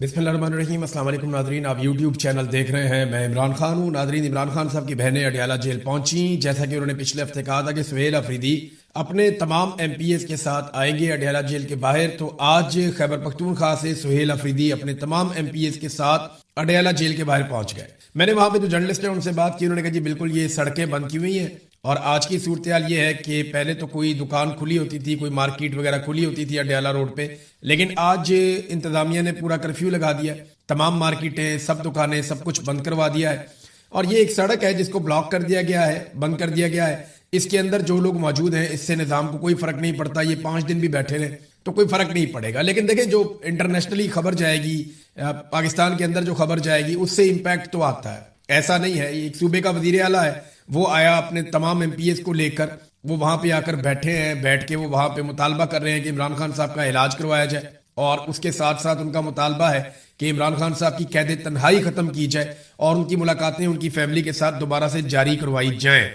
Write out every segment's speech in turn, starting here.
बिस्मिल्लाहिर्रहमानिर्रहीम। अस्सलाम वालेकुम नादरीन, आप यूट्यूब चैनल देख रहे हैं। मैं इमरान खान हूँ। नादरीन, इमरान खान साहब की बहनें अडयाला जेल पहुंची। जैसा कि उन्होंने पिछले हफ्ते कहा था कि सुहेल अफरीदी अपने तमाम MPs के साथ आएंगे अडयाला जेल के बाहर, तो आज खैबर पख्तूनख्वा से सुहेल अफरीदी अपने तमाम MPs के साथ अडयाला जेल के बाहर पहुंच गए। मैंने वहां पे जो जर्नलिस्ट है उनसे बात की। उन्होंने कहा जी बिल्कुल ये सड़कें बंद की हुई हैं और आज की सूरत हाल ये है कि पहले तो कोई दुकान खुली होती थी, कोई मार्केट वगैरह खुली होती थी अडयाला रोड पे, लेकिन आज इंतजामिया ने पूरा कर्फ्यू लगा दिया। तमाम मार्केटें, सब दुकानें, सब कुछ बंद करवा दिया है और ये एक सड़क है जिसको ब्लॉक कर दिया गया है, बंद कर दिया गया है। इसके अंदर जो लोग मौजूद हैं इससे निज़ाम को कोई फर्क नहीं पड़ता। ये 5 दिन भी बैठे रहे तो कोई फर्क नहीं पड़ेगा। लेकिन देखें, जो इंटरनेशनली खबर जाएगी, पाकिस्तान के अंदर जो खबर जाएगी उससे इम्पैक्ट तो आता है। ऐसा नहीं है, ये एक सूबे का वजीर आला है, वो आया अपने तमाम MPs को लेकर, वो वहां पे आकर बैठे हैं। बैठ के वो वहां पे मुतालबा कर रहे हैं कि इमरान खान साहब का इलाज करवाया जाए और उसके साथ साथ उनका मुतालबा है कि इमरान खान साहब की कैद तन्हाई खत्म की जाए और उनकी मुलाकातें उनकी फैमिली के साथ दोबारा से जारी करवाई जाएं।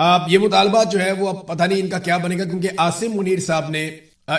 अब ये मुतालबा जो है वो अब पता नहीं इनका क्या बनेगा, क्योंकि आसिम मुनीर साहब ने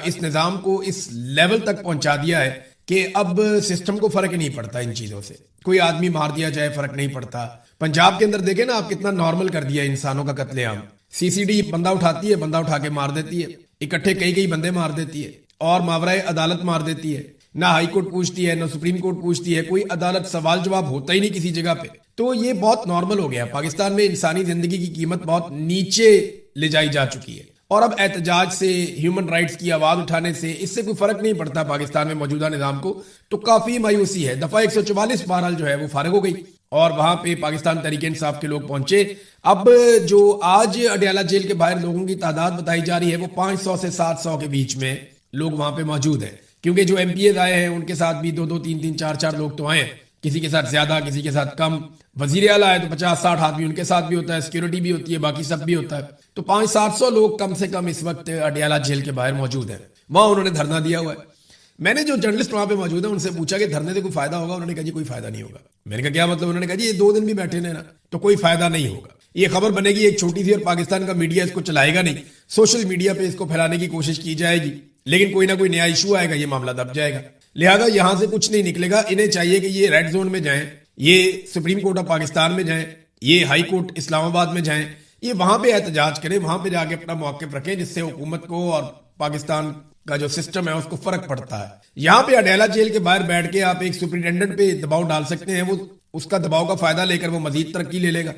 इस निज़ाम को इस लेवल तक पहुंचा दिया है कि अब सिस्टम को फर्क ही नहीं पड़ता इन चीजों से। कोई आदमी मार दिया जाए फर्क नहीं पड़ता। पंजाब के अंदर देखे ना आप, कितना नॉर्मल कर दिया इंसानों का कत्लेआम। CCD बंदा उठाती है, बंदा उठा के मार देती है, इकट्ठे कई कई बंदे मार देती है और मावराए अदालत मार देती है। ना हाई कोर्ट पूछती है, ना सुप्रीम कोर्ट पूछती है, कोई अदालत सवाल जवाब होता ही नहीं किसी जगह पे। तो ये बहुत नॉर्मल हो गया। पाकिस्तान में इंसानी जिंदगी की कीमत बहुत नीचे ले जाई जा चुकी है और अब एहतजाज से, ह्यूमन राइट्स की आवाज उठाने से, इससे कोई फर्क नहीं पड़ता पाकिस्तान में मौजूदा निजाम को। तो काफी मायूसी है। दफा 144 बहरहाल जो है वो फारिग हो गई और वहां पे पाकिस्तान तहरीक इंसाफ के लोग पहुंचे। अब जो आज अडयाला जेल के बाहर लोगों की तादाद बताई जा रही है वो 500 से 700 के बीच में लोग वहां पे मौजूद हैं, क्योंकि जो MPs आए हैं उनके साथ भी 2-2, 3-3, 4-4 लोग तो आए हैं, किसी के साथ ज्यादा, किसी के साथ कम। वजीर आला है तो 50-60 आदमी उनके साथ भी होता है, सिक्योरिटी भी होती है, बाकी सब भी होता है। तो 500-700 लोग कम से कम इस वक्त अडयाला जेल के बाहर मौजूद हैं। वहां उन्होंने धरना दिया हुआ है। मैंने जो जर्नलिस्ट वहां पे मौजूद है उनसे पूछा कि धरने से कोई फायदा होगा? उन्होंने कहा जी कोई फायदा नहीं होगा। मैंने कहा क्या मतलब? उन्होंने कहा जी ये 2 दिन भी बैठे ना तो कोई फायदा नहीं होगा। ये खबर बनेगी एक छोटी सी और पाकिस्तान का मीडिया इसको चलाएगा नहीं, सोशल मीडिया पे इसको फैलाने की कोशिश की जाएगी, लेकिन कोई ना कोई नया इशू आएगा, ये मामला दब जाएगा। लिहाजा यहां से कुछ नहीं निकलेगा। इन्हें चाहिए कि ये रेड जोन में जाएं, ये सुप्रीम कोर्ट ऑफ पाकिस्तान में जाएं, ये हाई कोर्ट इस्लामाबाद में जाएं, ये वहां पे एहतजाज करें, वहां पे जाके अपना मौक़िफ़ रखें, जिससे हुकूमत को और पाकिस्तान का जो सिस्टम है उसको फर्क पड़ता है। यहां पे अडयाला जेल के बाहर बैठ के आप एक सुप्रिटेंडेंट पे दबाव डाल सकते हैं, वो उसका दबाव का फायदा लेकर वो मजीद तरक्की ले लेगा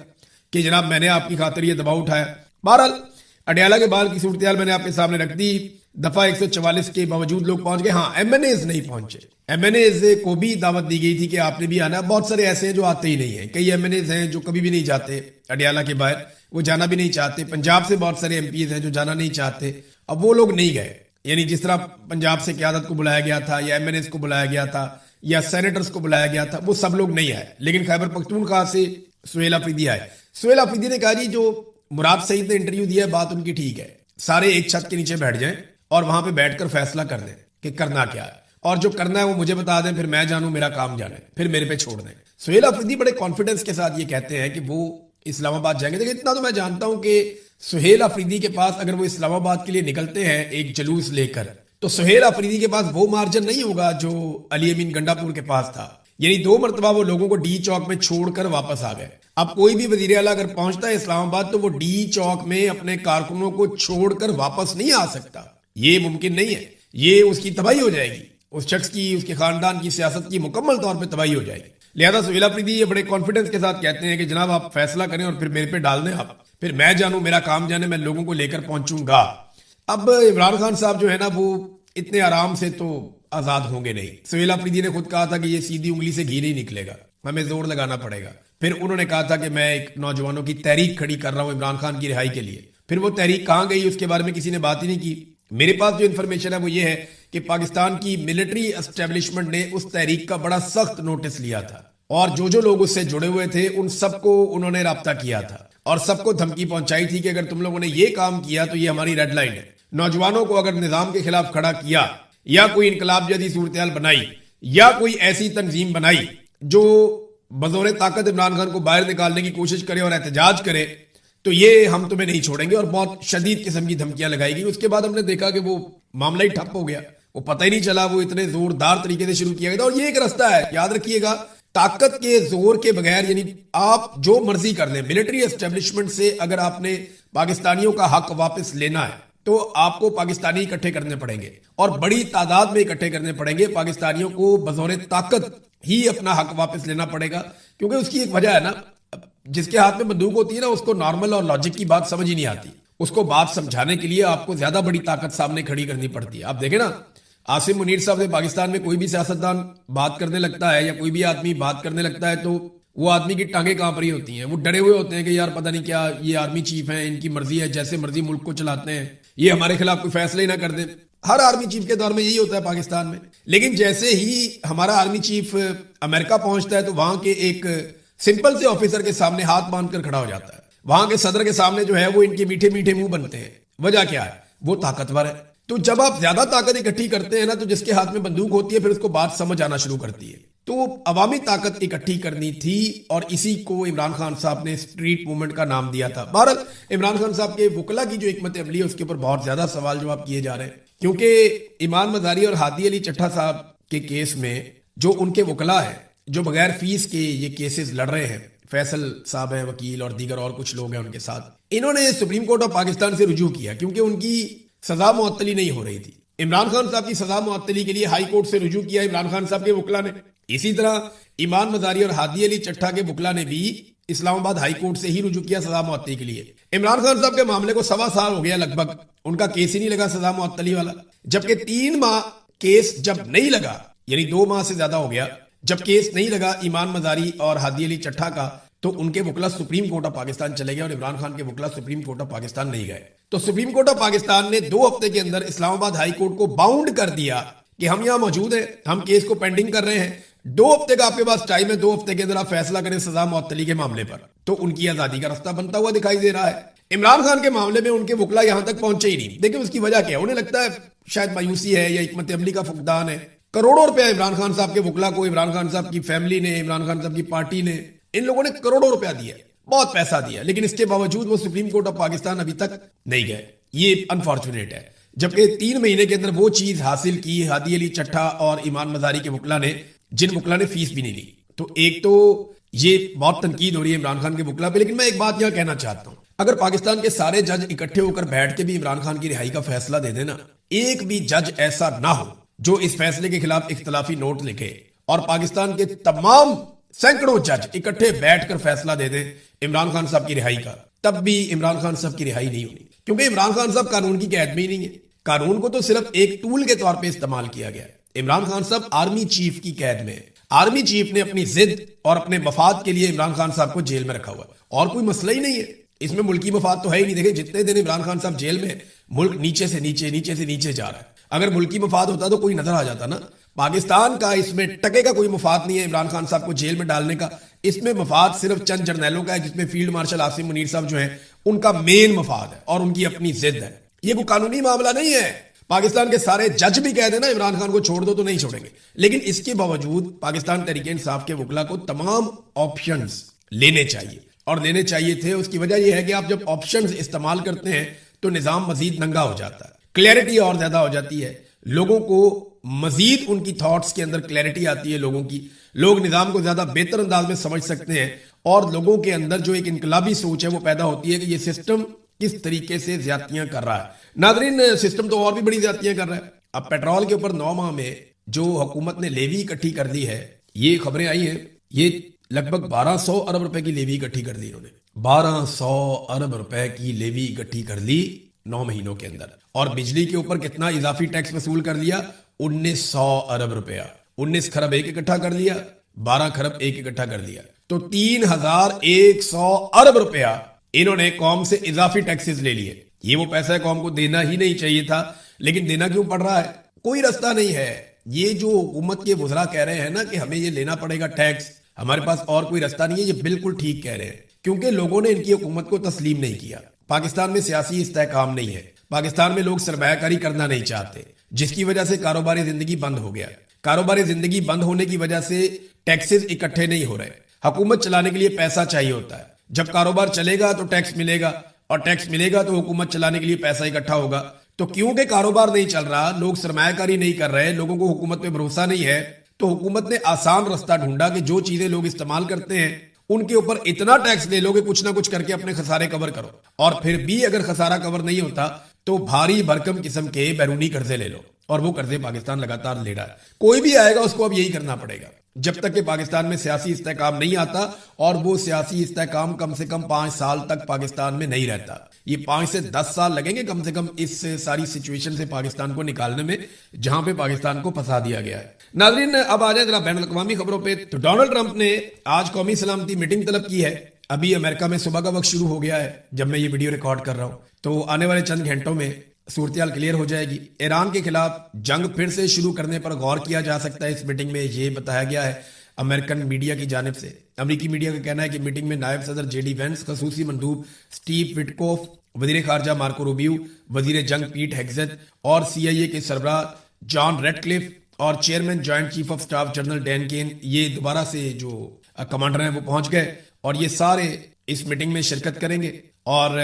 कि जनाब मैंने आपकी खातिर ये दबाव उठाया। बहरहाल अडयाला के बाहर की सूरत हाल मैंने आपके सामने रख दी। दफा 144 के बावजूद लोग पहुंच गए। हाँ, MNAs नहीं पहुंचे। MNAs को भी दावत दी गई थी कि आपने भी आना। बहुत सारे ऐसे हैं जो आते ही नहीं है। कई MNAs हैं जो कभी भी नहीं जाते अडयाला के बाहर, वो जाना भी नहीं चाहते। पंजाब से बहुत सारे MPs हैं जो जाना नहीं चाहते। अब वो लोग नहीं गए, यानी जिस तरह पंजाब से क्यादत को बुलाया गया था या MNAs को बुलाया गया था या सेनेटर्स को बुलाया गया था, वो सब लोग नहीं आए। लेकिन खैबर पख्तूनख्वा से सुहेल अफरीदी आए। सुहेल अफरीदी ने कहा जी जो मुराद सईद ने इंटरव्यू दिया है बात उनकी ठीक है, सारे एक छत के नीचे बैठ जाएं और वहां पे बैठकर फैसला कर दें कि करना क्या है, और जो करना है वो मुझे बता दें, फिर मैं जानूं, मेरा काम जाने, फिर मेरे पे छोड़ दें। सुहेल अफरीदी बड़े कॉन्फिडेंस के साथ ये कहते हैं कि वो इस्लामाबाद जाएंगे। देखिए इतना तो मैं जानता हूं कि सुहेल अफरीदी के पास अगर वो इस्लामाबाद के लिए निकलते हैं एक जुलूस लेकर, तो सुहेल अफरीदी के पास वो मार्जिन नहीं होगा जो अली अमीन गंडापुर के पास था। यानी 2 मरतबा वो लोगों को डी चौक में छोड़कर वापस आ गए। अब कोई भी वजीर आला अगर पहुंचता है इस्लामाबाद तो वो डी चौक में अपने कारकुनों को छोड़कर वापस नहीं आ सकता। ये मुमकिन नहीं है। ये उसकी तबाही हो जाएगी, उस शख्स की, उसके खानदान की सियासत की मुकम्मल तौर पर तबाही हो जाएगी। लिहाजा सुहेल अफरीदी ये बड़े कॉन्फिडेंस के साथ कहते हैं कि जनाब आप फैसला करें और फिर मेरे पे डाल दें, आप फिर मैं जानूं, मेरा काम जाने, मैं लोगों को लेकर पहुंचूंगा। अब इमरान खान साहब जो है ना वो इतने आराम से तो आजाद होंगे नहीं। सुहेल अफरीदी ने खुद कहा था कि ये सीधी उंगली से घी नहीं निकलेगा, हमें जोर लगाना पड़ेगा। फिर उन्होंने कहा था कि मैं एक नौजवानों की तहरीक खड़ी कर रहा हूं इमरान खान की रिहाई के लिए। फिर वो तहरीक कहां गई उसके बारे में किसी ने बात ही नहीं की। मेरे पास जो इन्फॉर्मेशन है वो ये है कि पाकिस्तान की मिलिट्री एस्टेब्लिशमेंट ने उस तहरीक का बड़ा सख्त नोटिस लिया था और जो जो लोग उससे जुड़े हुए थे उन सबको उन्होंने राब्ता किया था और सबको धमकी पहुंचाई थी कि अगर तुम लोगों ने ये काम किया तो ये हमारी रेड लाइन है। नौजवानों को अगर निजाम के खिलाफ खड़ा किया या कोई इनकलाब जैसी सूरत हाल बनाई या कोई ऐसी तंजीम बनाई जो बजौर ताकत इमरान खान को बाहर निकालने की कोशिश करे और एहतजाज करे, तो ये हम तुम्हें नहीं छोड़ेंगे और बहुत शदीद किस्म की धमकियां लगाई गई। उसके बाद हमने देखा कि वो मामला ही ठप हो गया वो पता ही नहीं चला, वो इतने जोरदार तरीके से शुरू किया गया था। और ये एक रास्ता है, याद रखिएगा, ताकत के जोर के बगैर, यानी आप जो मर्जी कर लें, मिलिट्री एस्टेब्लिशमेंट से अगर आपने पाकिस्तानियों का हक वापस लेना है तो आपको पाकिस्तानी इकट्ठे करने पड़ेंगे और बड़ी तादाद में इकट्ठे करने पड़ेंगे। पाकिस्तानियों को बजौरे ताकत ही अपना हक वापस लेना पड़ेगा, क्योंकि उसकी एक वजह है ना, जिसके हाथ में बंदूक होती है ना, उसको नॉर्मल और लॉजिक की बात समझ ही नहीं आती। उसको बात समझाने के लिए आपको ज्यादा बड़ी ताकत सामने खड़ी करनी पड़ती है। आप देखें ना, आसिम मुनीर साहब से पाकिस्तान में कोई भी सियासतदान बात करने लगता है या कोई भी आदमी बात करने लगता है तो वो आदमी की टांगे कांप रही होती हैं, वो डरे हुए होते हैं कि यार पता नहीं क्या, ये आर्मी चीफ हैं, इनकी मर्जी है, जैसे मर्जी मुल्क को चलाते हैं, ये हमारे खिलाफ कोई फैसला ही ना कर दे। हर आर्मी चीफ के दौर में यही होता है पाकिस्तान में। लेकिन जैसे ही हमारा आर्मी चीफ अमेरिका पहुंचता है तो वहां के एक सिंपल से ऑफिसर के सामने हाथ बांधकर खड़ा हो जाता है। वहां के सदर के सामने जो है वो इनके मीठे मीठे मुंह बनते हैं। वजह क्या है? वो ताकतवर है। तो जब आप ज्यादा ताकत इकट्ठी करते हैं ना, तो जिसके हाथ में बंदूक होती है फिर उसको बात समझ आना शुरू करती है। तो अवामी ताकत इकट्ठी करनी थी और इसी को इमरान खान साहब ने स्ट्रीट मूवमेंट का नाम दिया था। बहरहाल इमरान खान साहब के वकला की जो हिकमत अमली है उसके ऊपर बहुत ज्यादा सवाल जवाब किए जा रहे हैं, क्योंकि ईमान मजारी और हादी अली चट्टा साहब के केस में जो उनके वकला है, जो बगैर फीस के ये केसेस लड़ रहे हैं, फैसल साहब है वकील और दीगर और कुछ लोग हैं उनके साथ, इन्होंने सुप्रीम कोर्ट ऑफ पाकिस्तान से रुजू किया क्योंकि उनकी सजा मुअत्तली नहीं हो रही थी। इमरान खान साहब की सजा मुअत्तली के लिए हाई कोर्ट से रुजू किया इमरान खान साहब के वकला ने। इसी तरह ईमान मजारी और हादी अली चट्टा के वकला ने भी इस्लामाबाद हाई कोर्ट से ही रुजू किया सजा मुअत्तली के लिए। इमरान खान साहब के मामले को 1.25 साल हो गया लगभग, उनका केस ही नहीं लगा सजा मुअत्तली वाला। जबकि 3 माह केस जब नहीं लगा, यानी 2 माह से ज्यादा हो गया जब केस नहीं लगा ईमान मजारी और हादी अली चट्टा का, तो उनके वकला सुप्रीम कोर्ट ऑफ पाकिस्तान चले गए और इमरान खान के वकला सुप्रीम कोर्ट ऑफ पाकिस्तान नहीं गए। तो सुप्रीम कोर्ट ऑफ पाकिस्तान ने 2 हफ्ते के अंदर इस्लामाबाद हाई कोर्ट को बाउंड कर दिया कि हम यहां मौजूद हैं, हम केस को पेंडिंग कर रहे हैं, 2 हफ्ते का आपके पास टाइम है, 2 हफ्ते के अंदर आप फैसला करें सजा मुअत्तली के मामले पर। तो उनकी आजादी का रास्ता बनता हुआ दिखाई दे रहा है। इमरान खान के मामले में उनके वकला यहां तक पहुंचे ही नहीं। देखिए उसकी वजह क्या है, उन्हें लगता है शायद मायूसी है या हिकमत अमली का फुकदान है। करोड़ों रुपया इमरान खान साहब के वकला को, इमरान खान साहब की फैमिली ने, इमरान खान साहब की पार्टी ने, इन लोगों ने करोड़ों रुपया दिया, बहुत पैसा दिया, लेकिन इसके बावजूद वो सुप्रीम कोर्ट ऑफ पाकिस्तान अभी तक नहीं गए। ये अनफॉर्चुनेट है। जबकि 3 महीने के अंदर वो चीज हासिल की हादी अली चट्टा और ईमान मजारी के वकला ने, जिन वकला ने फीस भी नहीं ली। तो एक तो ये बहुत तनकीद हो रही है इमरान खान के वकला पे। लेकिन मैं एक बात यहां कहना चाहता हूं, अगर पाकिस्तान के सारे जज इकट्ठे होकर बैठ के भी इमरान खान की रिहाई का फैसला दे देना, एक भी जज ऐसा ना हो जो इस फैसले के खिलाफ इख्तलाफी नोट लिखे और पाकिस्तान के तमाम सैकड़ों जज इकट्ठे बैठकर फैसला दे दें इमरान खान साहब की रिहाई का, तब भी इमरान खान साहब की रिहाई नहीं होनी। क्योंकि इमरान खान साहब कानून की कैद में ही नहीं है। कानून को तो सिर्फ एक टूल के तौर पे इस्तेमाल किया गया। इमरान खान साहब आर्मी चीफ की कैद में है। आर्मी चीफ ने अपनी जिद और अपने मफाद के लिए इमरान खान साहब को जेल में रखा हुआ है और कोई मसला ही नहीं है। इसमें मुल्की मफाद तो है ही नहीं। देखें जितने दिन इमरान खान साहब जेल में, मुल्क नीचे से नीचे, नीचे से नीचे जा रहा है। अगर मुल्की मफाद होता तो कोई नजर आ जाता ना। पाकिस्तान का इसमें टके का कोई मफाद नहीं है इमरान खान साहब को जेल में डालने का। इसमें मफाद सिर्फ चंद जर्नैलों का है, जिसमें फील्ड मार्शल आसिम मुनीर साहब जो है उनका मेन मफाद है और उनकी अपनी जिद है। ये कोई कानूनी मामला नहीं है। पाकिस्तान के सारे जज भी कह देना इमरान खान को छोड़ दो तो नहीं छोड़ेंगे। लेकिन इसके बावजूद पाकिस्तान तहरीक इंसाफ के वकला को तमाम ऑप्शंस लेने चाहिए और लेने चाहिए थे। उसकी वजह यह है कि आप जब ऑप्शंस इस्तेमाल करते हैं तो निजाम मजीद नंगा हो जाता है, क्लैरिटी और ज्यादा हो जाती है, लोगों को मजीद उनकी थॉट्स के अंदर क्लैरिटी आती है लोगों की, लोग निजाम को ज्यादा बेहतर अंदाज में समझ सकते हैं और लोगों के अंदर जो एक इनकलाबी सोच है वो पैदा होती है कि ये सिस्टम किस तरीके से ज्यादतियां कर रहा है। नाजरीन, सिस्टम तो और भी बड़ी ज्यादतियां कर रहा है। अब पेट्रोल के ऊपर 9 माह में जो हुकूमत ने लेवी इकट्ठी कर दी है, ये खबरें आई हैं, ये लगभग 1200 अरब रुपए की लेवी इकट्ठी कर दी इन्होंने। 1200 अरब रुपए की लेवी इकट्ठी कर ली 9 महीनों के अंदर। और बिजली के ऊपर कितना इजाफी टैक्स वसूल कर लिया? 1900 अरब रुपया। 19 खरब एक इकट्ठा कर लिया, 12 खरब एक इकट्ठा कर लिया, तो 3100 अरब रुपया इन्होंने कौम से इजाफी टैक्सेस ले लिए। ये वो पैसा है कौम को देना ही नहीं चाहिए था, लेकिन देना क्यों पड़ रहा है? कोई रास्ता नहीं है। ये जो हुकूमत के वज़रा कह रहे हैं ना कि हमें ये लेना पड़ेगा टैक्स, हमारे पास और कोई रास्ता नहीं है, ये बिल्कुल ठीक कह रहे हैं, क्योंकि लोगों ने इनकी हुकूमत को तस्लीम नहीं किया। पाकिस्तान में सियासी इस्तेहकाम नहीं है, पाकिस्तान में लोग सरमायाकारी करना नहीं चाहते, जिसकी वजह से कारोबारी जिंदगी बंद हो गया। कारोबारी जिंदगी बंद होने की वजह से टैक्सेस इकट्ठे नहीं हो रहे। हुकूमत चलाने के लिए पैसा चाहिए होता है। जब कारोबार चलेगा तो टैक्स मिलेगा और टैक्स मिलेगा तो हुकूमत चलाने के लिए पैसा इकट्ठा होगा। तो क्योंकि कारोबार नहीं चल रहा, लोग सरमायाकारी नहीं कर रहे, लोगों को हुकूमत पे भरोसा नहीं है, तो हुकूमत ने आसान रास्ता ढूंढा कि जो चीजें लोग इस्तेमाल करते हैं उनके ऊपर इतना टैक्स ले लो कि कुछ ना कुछ करके अपने खसारे कवर करो। और फिर भी अगर खसारा कवर नहीं होता तो भारी भरकम किस्म के बैरूनी कर्जे ले लो, और वो कर्जे पाकिस्तान लगातार ले रहा है। कोई भी आएगा उसको अब यही करना पड़ेगा जब तक कि पाकिस्तान में सियासी इस्तेहकाम नहीं आता, और वो सियासी इस्तेहकाम कम से कम 5 साल तक पाकिस्तान में नहीं रहता। ये 5 से 10 साल लगेंगे कम से कम इस सारी सिचुएशन से पाकिस्तान को निकालने में, जहां पे पाकिस्तान को फंसा दिया गया है। नाज़रीन, अब आ जाए जरा बैन अल-अक़वामी खबरों पे। तो डोनाल्ड ट्रंप ने आज कौमी सलामती मीटिंग तलब की है। अभी अमेरिका में सुबह का वक्त शुरू हो गया है जब मैं ये वीडियो रिकॉर्ड कर रहा हूं, तो आने वाले चंद घंटों में सूरत-ए-हाल क्लियर हो जाएगी। ईरान के खिलाफ जंग फिर से शुरू करने पर गौर किया जा सकता है। इस मीटिंग में ये बताया गया है अमेरिकन मीडिया की जानिब से। अमेरिकी मीडिया का कहना है कि मीटिंग में नायब सदर जेडी वेंस, खसूसी मंदूब स्टीव विटकोफ, वजीर खारजा मार्को रूबियो, वजीर जंग पीट हेग्सेथ और CIA के सरबराह जॉन रेडक्लिफ और chairman joint chief of staff general Dan Caine, ये दोबारा से जो कमांडर हैं वो पहुंच गए और ये सारे इस मीटिंग में शिरकत करेंगे। और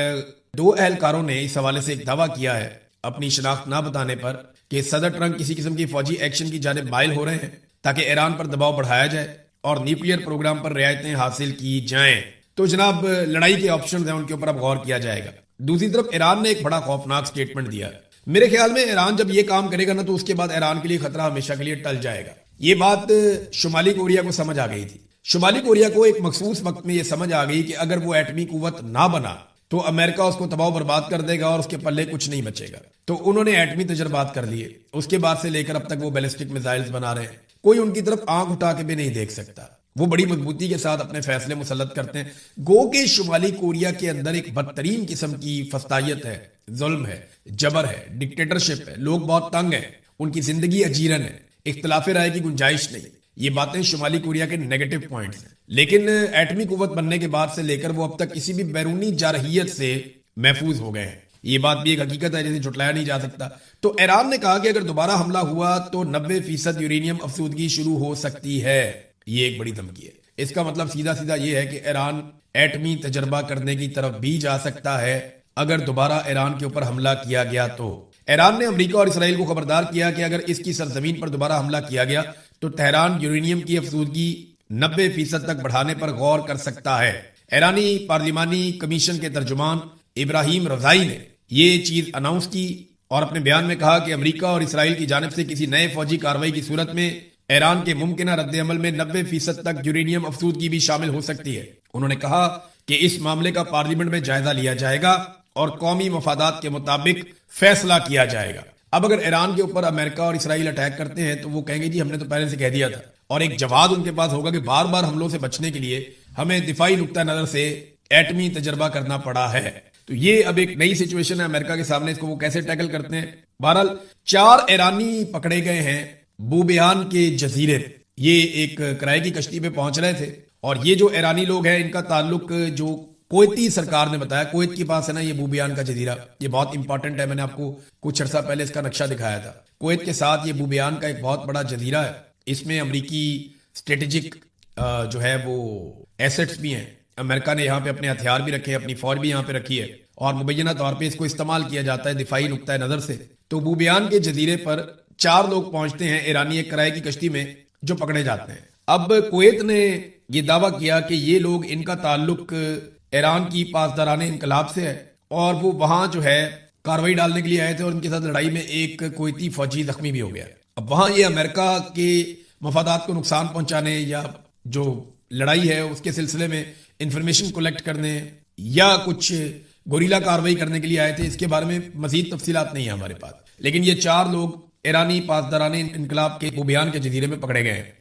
2 एहलकारों ने इस हवाले से एक दावा किया है अपनी शनाख्त ना बताने पर कि सदर ट्रंप किसी किस्म की फौजी एक्शन की जानिब माइल हो रहे हैं ताकि ईरान पर दबाव बढ़ाया जाए और न्यूक्लियर प्रोग्राम पर रियायतें हासिल की जाएं। तो जनाब, लड़ाई के ऑप्शन हैं उनके ऊपर अब गौर किया जाएगा। दूसरी तरफ ईरान ने एक बड़ा खौफनाक स्टेटमेंट दिया है। मेरे ख्याल में ईरान जब ये काम करेगा ना, तो उसके बाद ईरान के लिए खतरा हमेशा के लिए टल जाएगा। ये बात शुमाली कोरिया को समझ आ गई थी। शुमाली कोरिया को एक मखसूस वक्त में यह समझ आ गई कि अगर वो एटमी कुव्वत ना बना तो अमेरिका उसको तबाह बर्बाद कर देगा और उसके पल्ले कुछ नहीं बचेगा। तो उन्होंने एटमी तजर्बात कर लिए। उसके बाद से लेकर अब तक वो बैलिस्टिक मिसाइल्स बना रहे हैं। कोई उनकी तरफ आंख उठा के भी नहीं देख सकता। वो बड़ी मजबूती के साथ अपने फैसले मुसल्लत करते हैं। गो के शुमाली कोरिया के अंदर एक बदतरीन किस्म की फस्तायत है, जुल्म है, जबर है, डिक्टेटरशिप है, लोग बहुत तंग हैं, उनकी जिंदगी अजीरन है, इख्तिलाफ राय की गुंजाइश नहीं। ये बातें शुमाली कोरिया के नेगेटिव पॉइंट्स हैं। लेकिन एटमी कुव्वत बनने के बाद से लेकर वो अब तक किसी भी बैरूनी जारहियत से महफूज हो गए हैं। ये बात भी एक हकीकत है जिसे झुटलाया नहीं जा सकता। तो ईरान ने कहा कि अगर दोबारा हमला हुआ तो 90% यूरेनियम अफसूदगी शुरू हो सकती है। ये एक बड़ी धमकी है। इसका मतलब सीधा सीधा ये है कि ईरान एटमी तजर्बा करने की तरफ भी जा सकता है अगर दोबारा ईरान के ऊपर हमला किया गया। तो ईरान ने अमेरिका और इसराइल को खबरदार किया कि अगर इसकी सरजमीन पर दोबारा हमला किया गया तो तेहरान यूरेनियम की अफसूदगी 90% तक बढ़ाने पर गौर कर सकता है। ईरानी पार्लिमानी कमीशन के तर्जुमान इब्राहिम रजाई ने ये चीज अनाउंस की और अपने बयान में कहा कि अमेरिका और इसराइल की जानिब से किसी नए फौजी कार्रवाई की सूरत में ईरान के मुमकिन रद्द अमल में 90% तक यूरेनियम अफसूदगी भी शामिल हो सकती है। उन्होंने कहा कि इस मामले का पार्लियामेंट में जायजा लिया जाएगा और कौमी मफादात के मुताबिक फैसला किया जाएगा। अब अगर ईरान के ऊपर अमेरिका और इसराइल अटैक करते हैं तो वो कहेंगे जी हमने तो पहले से कह दिया था, और एक जवाब उनके पास होगा कि बार बार हमलों से बचने के लिए हमें दिफाई नुक्ता नजर से एटमी तजर्बा करना पड़ा है। तो ये अब एक नई सिचुएशन है अमेरिका के सामने, इसको वो कैसे टैकल करते हैं। बहरहाल 4 ईरानी पकड़े गए हैं बूबियान के जजीरे। ये एक किराए की कश्ती पे पहुंच रहे थे और ये जो ईरानी लोग हैं इनका ताल्लुक जो कुवैती सरकार ने बताया, कुवैत के पास है ना ये बूबियान का जजीरा, ये बहुत इंपॉर्टेंट है। मैंने आपको कुछ अर्सा पहले इसका नक्शा दिखाया था। कुवैत के साथ ये बूबियान का एक बहुत बड़ा जजीरा है। इसमें अमरीकी स्ट्रेटेजिक जो है वो एसेट्स भी हैं। अमेरिका ने यहाँ पे अपने हथियार भी रखे हैं, अपनी फौज भी यहाँ पे रखी है और मुबैना तौर पे इसको इस्तेमाल किया जाता है दिफाई नुक्ता नजर से। तो बूबियान के जजीरे पर 4 लोग पहुंचते हैं ईरानी एक किराए की कश्ती में जो पकड़े जाते हैं। अब कुवैत ने ये दावा किया कि ये लोग, इनका ताल्लुक ईरान की पासदाराने इनकलाब से है और वो वहां जो है कार्रवाई डालने के लिए आए थे और उनके साथ लड़ाई में एक कुवैती फौजी जख्मी भी हो गया। अब वहां ये अमेरिका के मफादात को नुकसान पहुंचाने या जो लड़ाई है उसके सिलसिले में इंफॉर्मेशन कलेक्ट करने या कुछ गोरीला कार्रवाई करने के लिए आए थे। इसके बारे में मजीद तफसीलात नहीं है हमारे पास, लेकिन ये 4 लोग ईरानी पासदाराने इनकलाब के बूबियान के जजीरे में पकड़े गए हैं।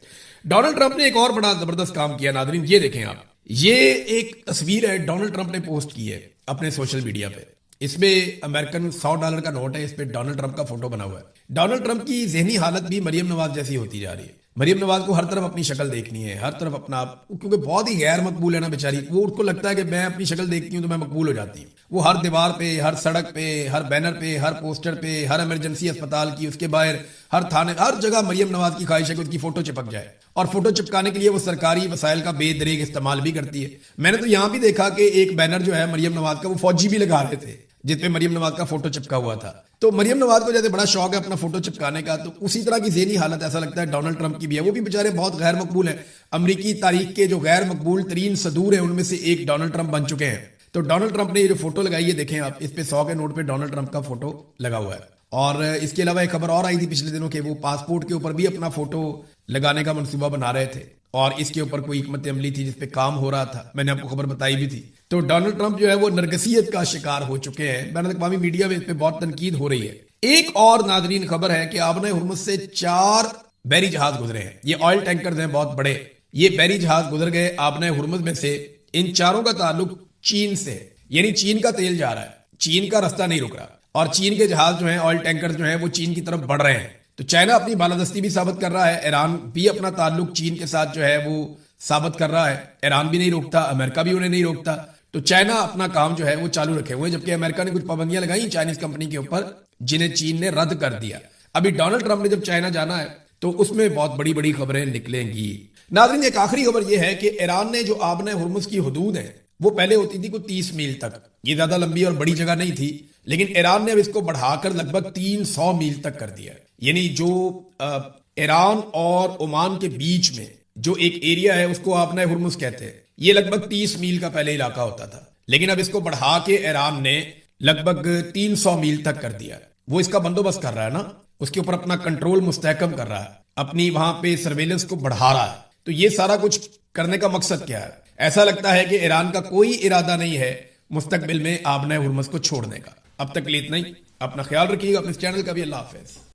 डोनाल्ड ट्रंप ने एक और बड़ा जबरदस्त काम किया नादरीन, ये देखें आप। ये एक तस्वीर है डोनाल्ड ट्रंप ने पोस्ट की है अपने सोशल मीडिया पे। इसमें अमेरिकन $100 का नोट है, इस पे डोनाल्ड ट्रंप का फोटो बना हुआ है। डोनाल्ड ट्रंप की जहनी हालत भी मरियम नवाज जैसी होती जा रही है। मरियम नवाज को हर तरफ अपनी शक्ल देखनी है, हर तरफ अपना, क्योंकि बहुत ही गैर मकबूल है ना बेचारी। वो उसको लगता है कि मैं अपनी शक्ल देखती हूँ तो मैं मकबूल हो जाती हूँ। वो हर दीवार पे, हर सड़क पे, हर बैनर पे, हर पोस्टर पे, हर इमरजेंसी अस्पताल की, उसके बाहर, हर थाने, हर जगह मरियम नवाज की ख्वाहिश है कि उसकी फोटो चिपक जाए। और फोटो चिपकाने के लिए वो सरकारी वसाइल का बेदरेग इस्तेमाल भी करती है। मैंने तो यहां भी देखा कि एक बैनर जो है मरियम नवाज का वो फौजी भी लगा रहे थे जिसपे मरियम नवाज का फोटो चिपका हुआ था। तो मरियम नवाज को जैसे बड़ा शौक है अपना फोटो चिपकाने का, तो उसी तरह की ज़हनी हालत ऐसा लगता है डोनाल्ड ट्रंप की भी है। वो भी बेचारे बहुत गैर मकबूल है, अमरीकी तारीख के जो गैर मकबूल तरीन सदूर हैं उनमें से एक डोनाल्ड ट्रंप बन चुके हैं। तो डोनाल्ड ट्रंप ने ये जो फोटो लगाई है, देखें आप, इस पे 100 के नोट पे डोनाल्ड ट्रंप का फोटो लगा हुआ है। और इसके अलावा एक खबर और आई थी पिछले दिनों के, वो पासपोर्ट के ऊपर भी अपना फोटो लगाने का मनसूबा बना रहे थे और इसके ऊपर कोई हिकमत अमली थी जिसपे काम हो रहा था, मैंने आपको खबर बताई भी थी। तो डोनाल्ड ट्रंप जो है वो नरगसियत का शिकार हो चुके हैं। बैनुल अक़वामी मीडिया में इस पे बहुत तनकीद हो रही है। एक और नाजरीन खबर है कि आबने हुर्मुज़ से 4 बहरी जहाज गुजरे हैं। ये ऑयल टैंकर्स हैं बहुत बड़े, ये बहरी जहाज गुजर गए आबने हुर्मुज़ में से। इन चारों का ताल्लुक चीन से, यानी चीन का तेल जा रहा है, चीन का रास्ता नहीं रुक रहा और चीन के जहाज जो हैं, ऑयल टैंकर जो हैं, वो चीन की तरफ बढ़ रहे हैं। तो चाइना अपनी बालादस्ती भी साबित कर रहा है, ईरान भी अपना ताल्लुक चीन के साथ जो है वो साबित कर रहा है। ईरान भी नहीं रोकता, अमेरिका भी उन्हें नहीं रोकता। तो चाइना अपना काम जो है वो चालू रखे हुए, जबकि अमेरिका ने कुछ पाबंदियां लगाई चाइनीज कंपनी के ऊपर, जिन्हें चीन ने रद्द कर दिया। अभी डोनाल्ड ट्रंप ने जब चाइना जाना है तो उसमें बहुत बड़ी बड़ी खबरें निकलेंगी। नाज़रीन, एक आखिरी खबर यह है कि ईरान ने जो आबने हुर्मुज़ की हदूद है वो पहले होती थी कुछ 30 मील तक, ये ज्यादा लंबी और बड़ी जगह नहीं थी, लेकिन ईरान ने अब इसको बढ़ाकर लगभग 300 मील तक कर दिया। यानी जो ईरान और ओमान के बीच में जो एक एरिया है उसको आबने हुर्मुज़ कहते हैं। ये लगभग 30 मील का पहले इलाका होता था, लेकिन अब इसको बढ़ा के ईरान ने लगभग 300 मील तक कर दिया। वो इसका बंदोबस्त कर रहा है ना, उसके ऊपर अपना कंट्रोल मुस्तहकम कर रहा है, अपनी वहां पे सर्वेलेंस को बढ़ा रहा है। तो ये सारा कुछ करने का मकसद क्या है? ऐसा लगता है कि ईरान का कोई इरादा नहीं है मुस्तकबिल में आबने हुर्मुज़ को छोड़ने का। अब तक के लिए इतना ही। अपना ख्याल रखिएगा, अपने चैनल का भी। अल्लाह हाफ़िज़।